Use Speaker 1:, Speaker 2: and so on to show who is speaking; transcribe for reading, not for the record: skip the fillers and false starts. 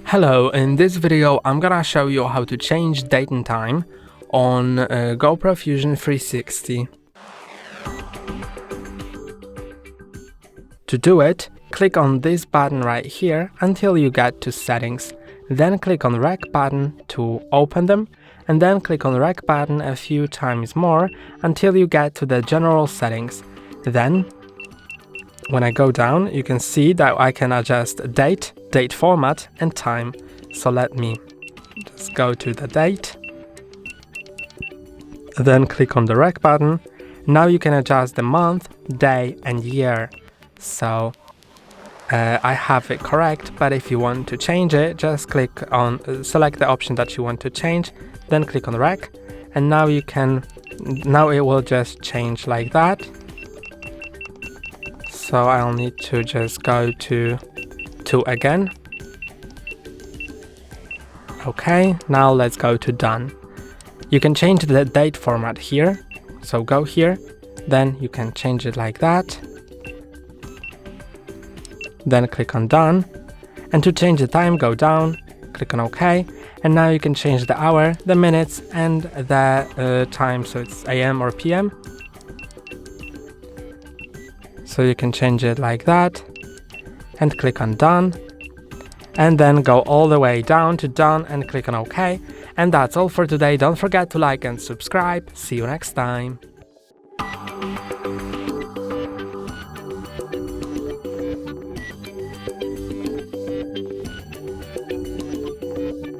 Speaker 1: Hello, in this video I'm gonna show you how to change date and time on GoPro Fusion 360. To do it, click on this button right here until you get to settings. Then click on the Rec button to open them, and then click on the Rec button a few times more until you get to the general settings. Then, when I go down, you can see that I can adjust date, date format and time. So let me just go to the date, then click on the Rec button. Now you can adjust the month, day and year. So I have it correct, but if you want to change it, just click on select the option that you want to change, then click on the Rec, and now it will just change like that. So I'll need to just go to 2 again. Okay, now let's go to done. You can change the date format here. So go here, then you can change it like that. Then click on done. And to change the time, go down, click on OK. And now you can change the hour, the minutes and the time, so it's AM or PM. So you can change it like that and click on done, and then go all the way down to done and click on OK. And that's all for today. Don't forget to like and subscribe. See you next time.